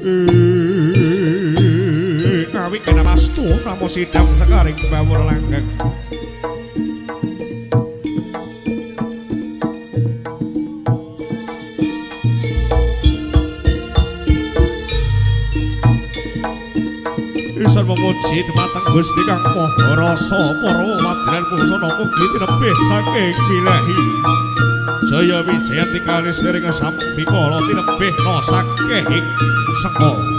Ngawi kena mastu namo sidam sekaring bawur langgeng. Isan memuji dumateng Gusti Kang Maha Rasa para wadilan pusana mugi tinebih saking Ilahi. Jaya Wijayanti kalis dereng sampikala tinebih no saking Sengko.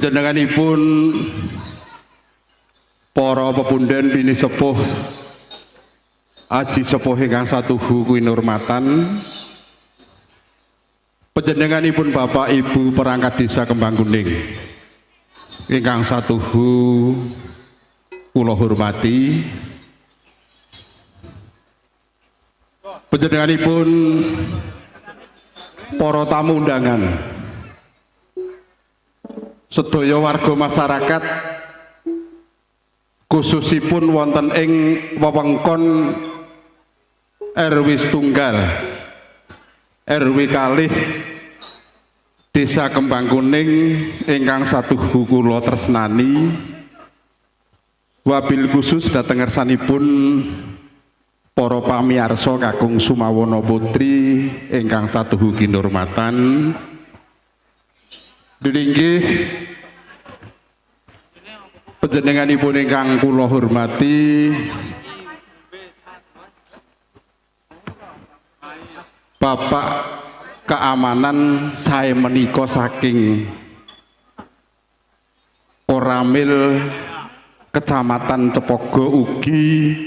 Panjenenganipun para pepundhen bini sepuh aji sepuh ingkang satuhu kinurmatan, panjenenganipun Bapak Ibu perangkat desa Kembang Kuning ingkang satuhu kula hormati, panjenenganipun para tamu undangan, sedaya warga masyarakat khususipun wonten ing wewengkon RW Setunggal RW kalih Desa Kembang Kuning ingkang satuhu kula tresnani, wabil khusus dhateng ngersanipun para pamirsa kakung Sumawana Putri ingkang satuhu kinurmatan. Dinggih panjenenganipun ingkang kula hormati Bapak Keamanan sae menika saking Koramil Kecamatan Cepogo ugi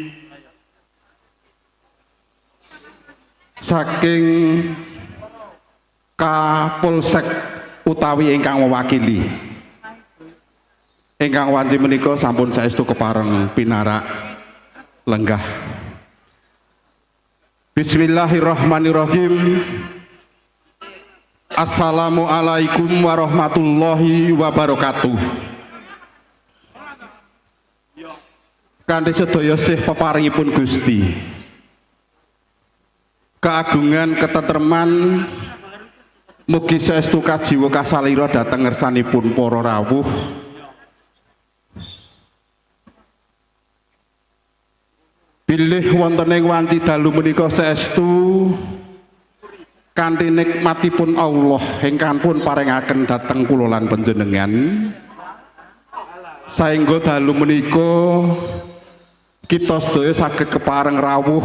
saking Kapolsek utawi ingkang mewakili ingkang wanci menika sampun saestu kepareng pinarak lenggah. Bismillahirrahmanirrahim. Assalamualaikum warahmatullahi wabarakatuh. Kanthi sedaya sih peparingipun Gusti keagungan ketentreman, mugi saestu kajiwa kasalira dhateng ngersanipun para rawuh, bilih wonten ing wanci dalu menika saestu kanthi nikmatipun Allah ingkang pun paringaken dhateng kula lan panjenengan, saengga dalu menika kita sedaya saged kepareng rawuh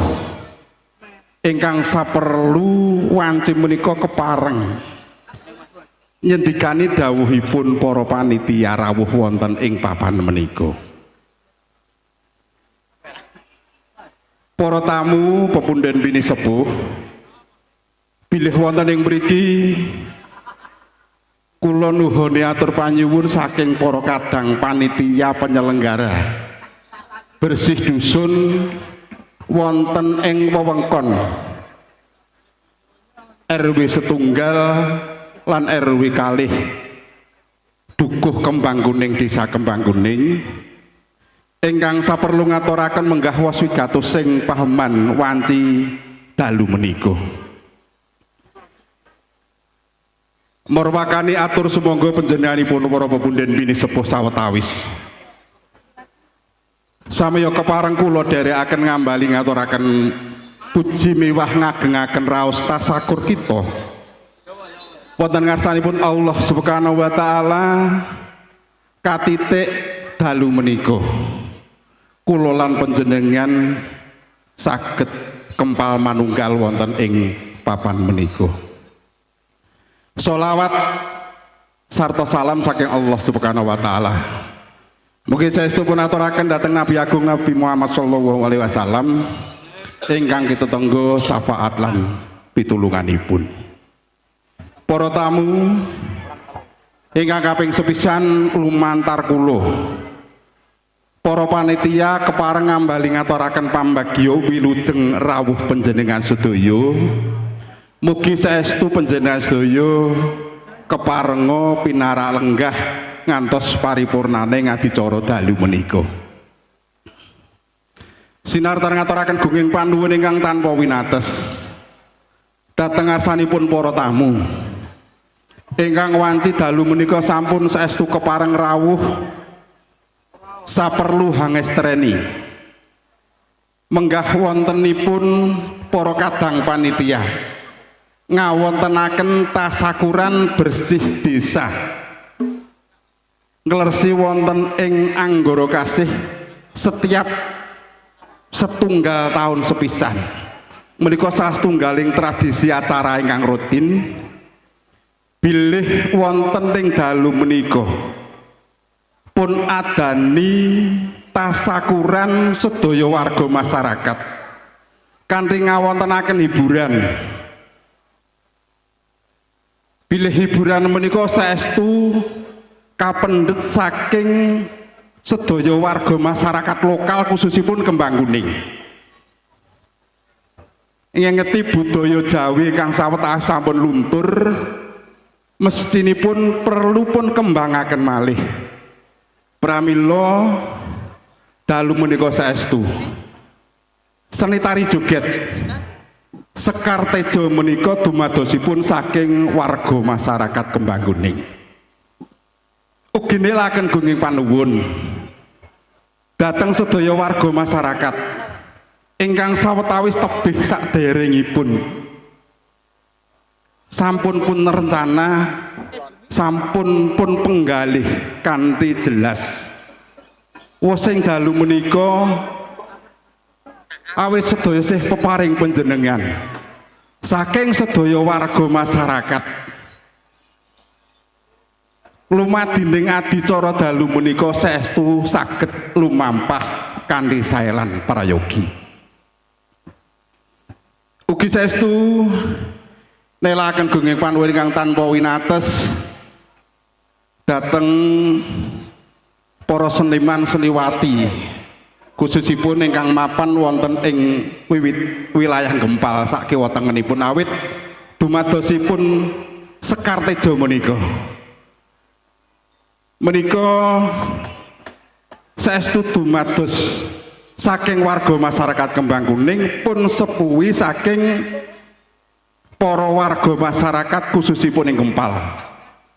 ingkang saperlu wanci menika kepareng nyendikani dawuhipun para panitia rawuh wonten ing papan menika. Para tamu pepundhen bini sepuh bilih wonten ing mriki kula nuhuni atur panyuwun saking para kadang panitia penyelenggara bersih dusun wonten ing wewengkon RW Setunggal lan RW kalih Dukuh Kembang Kuning Desa Kembang Kuning ingkang saperlu ngaturaken menggah waswigatos sing paheman wanci dalu menika. Marwakani atur sumangga panjenenganipun para pepundhen bini sepuh sawetawis samaya kepareng kula dherekaken ngambali ngaturaken puji miwah ngagengaken raos tasakur kita wonten ngarsanipun Allah Subhanahu wa taala katitik dalu menika kula lan panjenengan saged kempal manunggal wonten ing papan menika. Sholawat sarta salam saking Allah Subhanahu wa taala mugi saestu pun aturaken dhateng Nabi Agung Nabi Muhammad sallallahu alaihi wasallam ingkang kita tenggo syafaat lan pitulunganipun. Para tamu ingkang kaping sepisan lumantar kula para panitia kepareng ngambali ngaturaken pambagya wilujeng rawuh panjenengan sedaya. Mugi saestu panjenengan sedaya keparenga pinarak lenggah ngantos paripurnane ngadicara dalu menika. Sinartan ngaturaken gunging panuwun ingkang tanpa winates dhateng ngarsanipun para tamu ingkang wanci dalu menika sampun saestu kepareng rawuh saperlu hangestreni menggah wontenipun para kadang panitia ngawontenaken tasakuran bersih desa nglersi wonten ing anggara kasih setiap setunggal tahun sepisan menika salah setunggaling tradisi acara ingkang rutin bilih wonten ing dalu menika pun adani tasakuran sedaya warga masyarakat kanthi ngawontenaken hiburan. Bilih hiburan menika saestu kapendhet saking sedaya warga masyarakat lokal khususipun Kembang Kuning. Ngengeti budaya Jawi kang sawetawis sampun luntur, mestinipun perlu pun kembangaken malih. Pramila dalu menika saestu seni tari joget Sekar Tejo menika dumadosipun saking warga masyarakat Kembang Kuning. Ugi nelaken gunging panuwun dhateng sedaya warga masyarakat ingkang sawetawis tebih sakderengipun sampun pun rencana, sampun pun penggalih kanthi jelas. Wosing dalu menika awit sedaya sih peparing panjenengan saking sedaya warga masyarakat lumadining adicara dalu menika saestu saged lumampah kanthi sae lan prayogi. Ugi saestu nelaken gunging panuwun ingkang tanpa winates dhateng para seniman seniwati khususipun ingkang mapan wonten ing wilayah Gempal sakiwa tengenipun awit dumadosipun Sekar Tejo menika saestu dumados saking warga masyarakat Kembang Kuning pun sepuhi saking para warga masyarakat khususipun ing Gempal.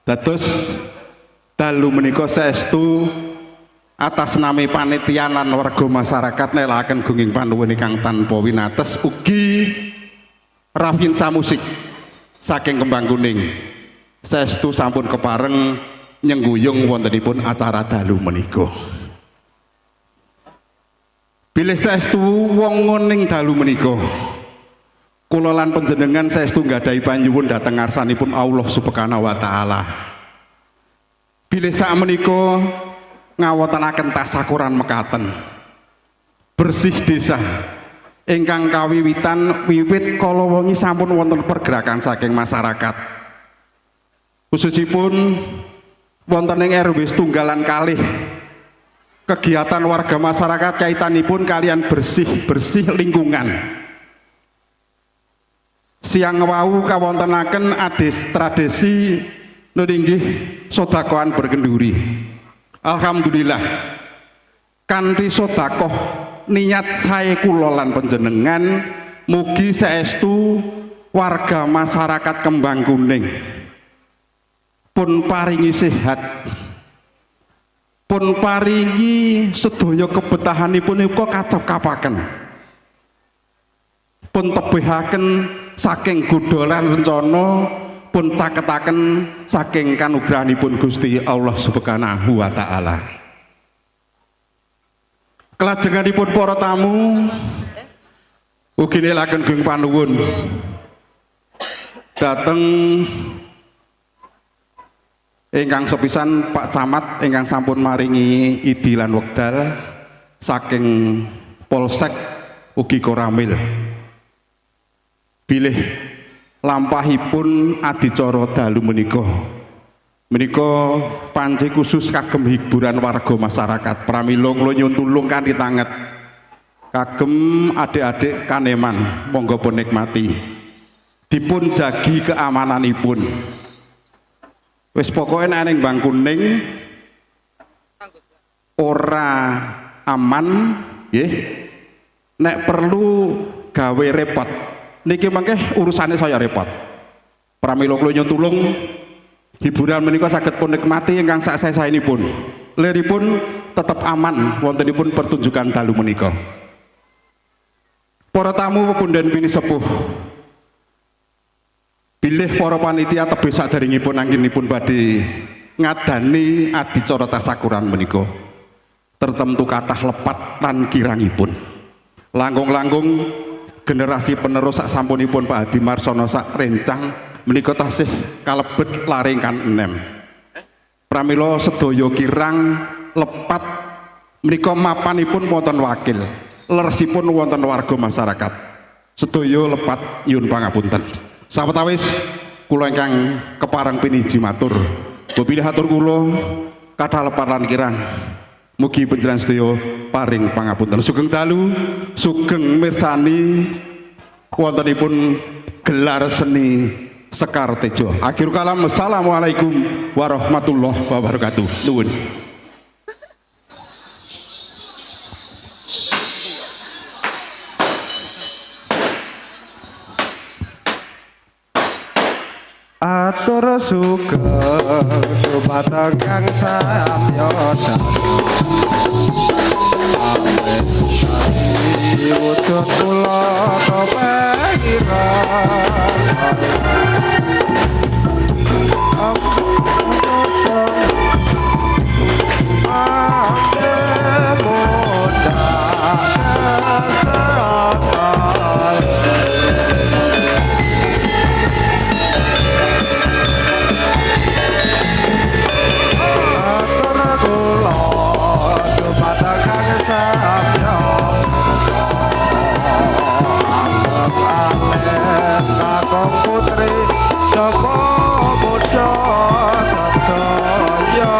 Dados dalu menika saestu atas nami panitia lan warga masyarakat nelaken gunging panuwun ingkang tanpa winates ugi Rafinsa Musik saking Kembang Kuning saestu sampun kepareng nyengguyung wontenipun acara dalu menika. Bilih saestu wong ning dalu menika kula lan panjenengan saestu nggadahi panyuwun dhateng ngarsanipun Allah Subhanahu wa taala. Bilih sakmenika ngawontenaken tasakuran mekaten bersih desa ingkang kawiwitan wiwit kala wengi sampun wonten pergerakan saking masyarakat khususipun wonten ing RW setunggalan kalih kegiatan warga masyarakat kaitanipun kalian bersih lingkungan. Siang wau kawontenaken ades tradisi nggih sedekahan berkenduri. Alhamdulillah kanthi sedekah niat sae kula lan panjenengan mugi saestu warga masyarakat Kembang Kuning pun paringi sehat, pun paringi sedaya kebetahanipun uga kacep-kapaken, pun tebihaken saking godholan rencana, pun caketaken saking kanugrahanipun Gusti Allah Subhanahu wa taala. Kelajenganipun para tamu ugi nelaken gunging panuwun dhateng ingkang sepisan Pak Camat ingkang sampun maringi idi lan wekdal saking Polsek ugi Koramil. Bilih lampahipun adicara dalu menika panci khusus kagem hiburan warga masyarakat. Pramila kula nyuwun tulung kanthi tanget kagem adik-adik Kaneman monggo pun nikmati dipun jagi keamananipun. Wis pokoke nek ning Kembang Kuning ora aman nggih, nek perlu gawe repot niki mangke urusane saya repot. Pramila kula nyuwun tulung hiburan menika saged pun nikmati ingkang sak-saenipun. Liripun tetep aman wontenipun pertunjukan dalu menika. Para tamu pepundhen pini sepuh, bilih para panitia tebih saderengipun anggenipun badhe ngadani adicara tasakuran menika tertentu kathah lepat lan kirangipun. Langkung-langkung generasi penerus sak sampunipun Pak Hadi Marsono sak rencang menika tasih kalebet laring kan enem. Pramila sedaya kirang lepat menika mapanipun wonten wakil, leresipun wonten warga masyarakat. Sedaya lepat nyuwun pangapunten. Sawetawis kula ingkang kepareng piniji matur. Bupilih hatur kula kathah lepat lan kirang. Mugi panjenengan sedaya paring pangapunten. Sugeng dalu, sugeng mirsani wontenipun gelar seni Sekar Tejo. Akhir kalam, assalamualaikum warahmatullahi wabarakatuh. Nuwun. Atur sugeng dumateng kang samyana wujud kula putri sapa bocah sadaya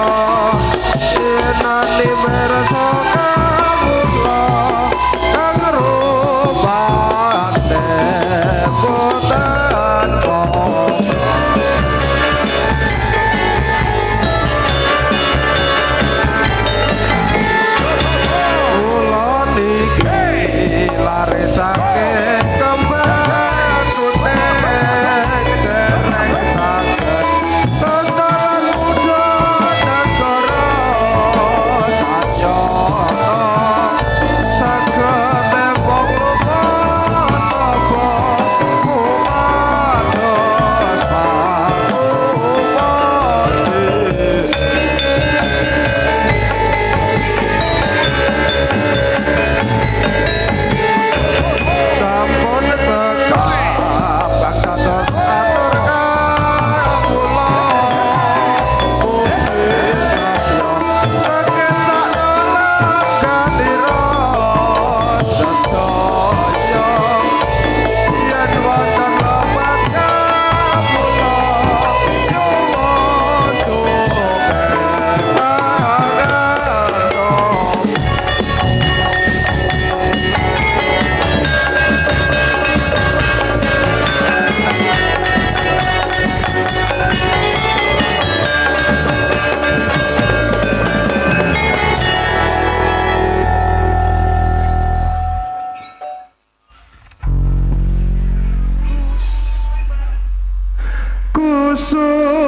yenane merasa kawula kang rupane boten kula niki laresake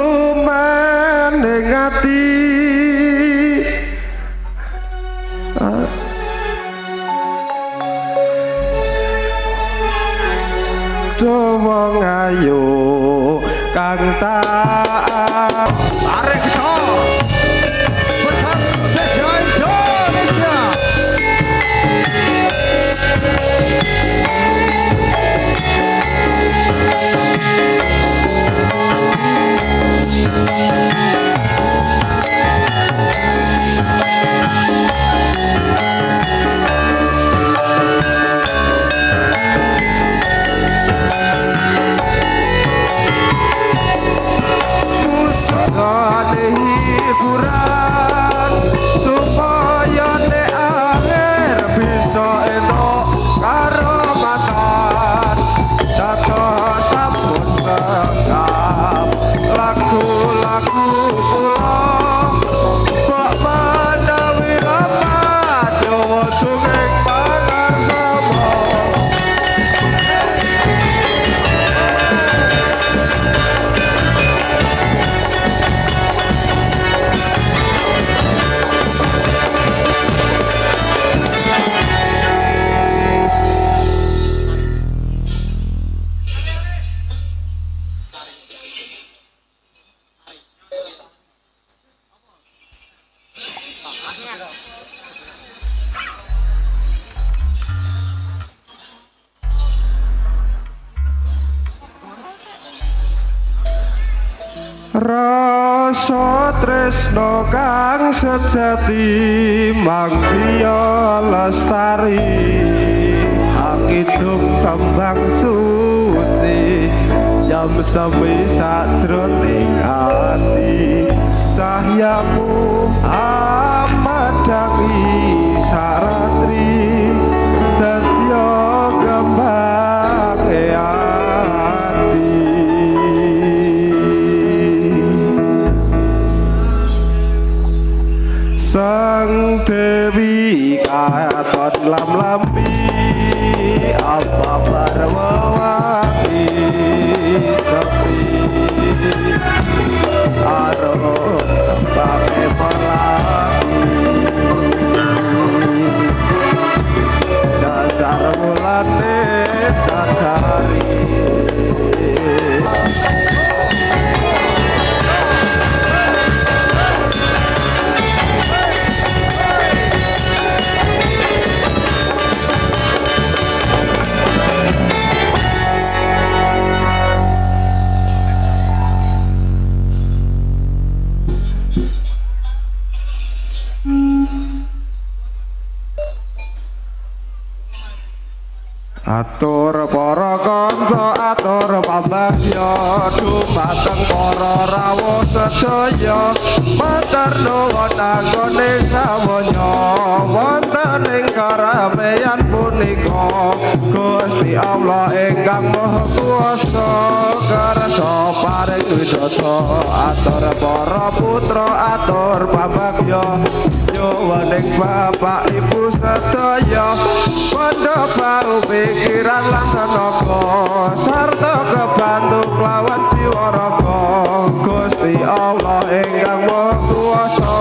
kusuman ning ati Domong ayu kang tak arek kita bersama Tejo Indonesia. Hiburan supaya nek akhir bisa entuk karomatan dados sampun lengkap lagu-lagu kula kok menawi rapat Jawa sugeng pangarsama. Ra rasa tresno kang sejati mangkiya lestari akidung kembang suci jam semi sajroning ati cahyamu amadangi saratri dadya kembang ati sang dewi katon lam-lambi apa barwawati sepi aruh tembake melati dasar mulane dadari atur para kanca atur pambagya dumateng para rawuh sedaya matur nuwun anggone kawanya wonten ing karameyan punika Gusti Allah ingkang Maha Kuwasa kersa paring widodara atur para putra atur pambagya yuwaning bapak ibu sedaya padha bau pikiran lan tenaga sarta kebantu kelawan jiwa raga Gusti Allah ingkang Maha Kuwasa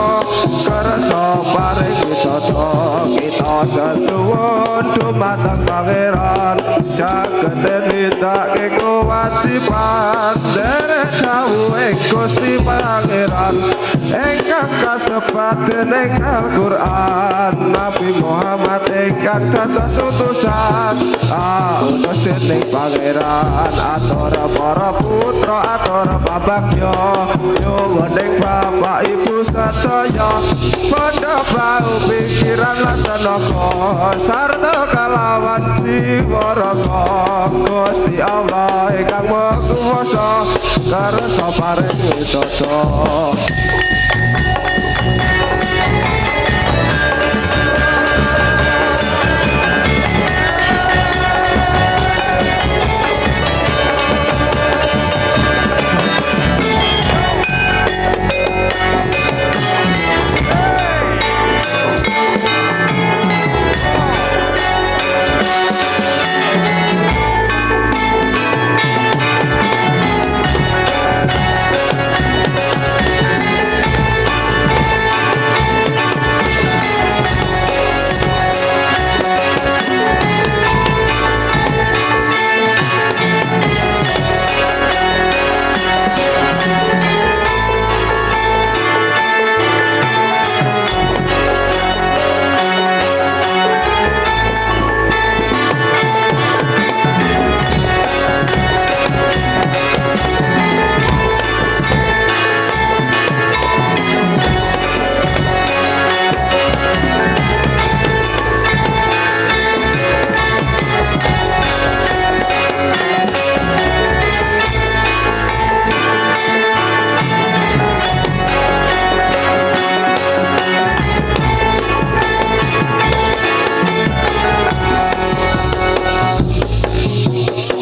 kersa paring widodara kita sesuwun dumateng pangeran saged nindakake kewajiban derek dawuhing Gusti Pangeran ingkang kasebat dening Al-Qur'an Nabi Muhammad ingkang dados utusan utus dening Pangeran atur para putra atur pambagya yuwaning bapak ibu sedaya padha bau pikiran lan tenaga sarta kalawan jiwa raga Gusti Allah ingkang Maha Kuwasa kersa paring widodara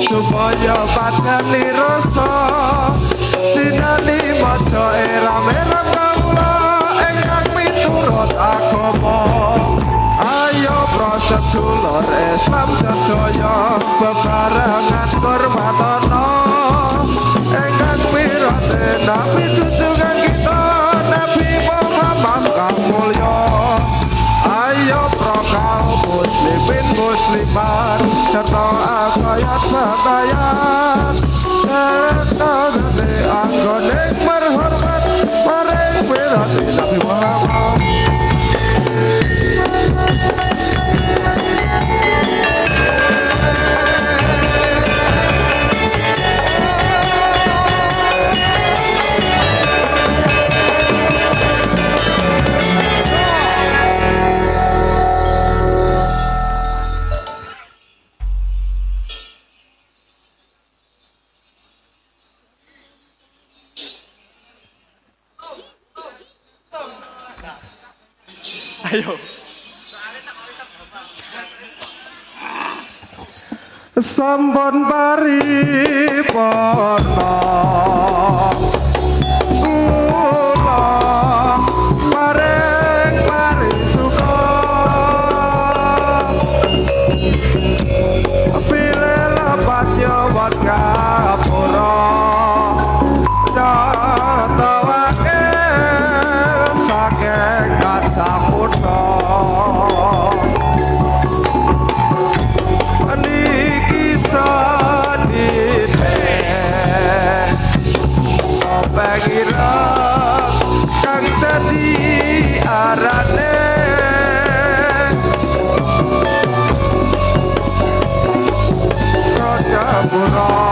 supaya padani rasa dinani maca era-era kawula ingkang miturut agama ayo prasedulur Islam sedaya bebarengan hormatana ingkang mirate Nabi junjungan kita Nabi Muhammad kang mulya ayo pro kaum muslimin muslimat serta akayat bakayat serta gede anggone merhormat maring pirati Nabi Muhammad Ayo. Sampun paripurna kula paring parisuka pile lepat nyawat kapura nyatawake saking kathah kutha Pengira kang dadi arane Raja Pura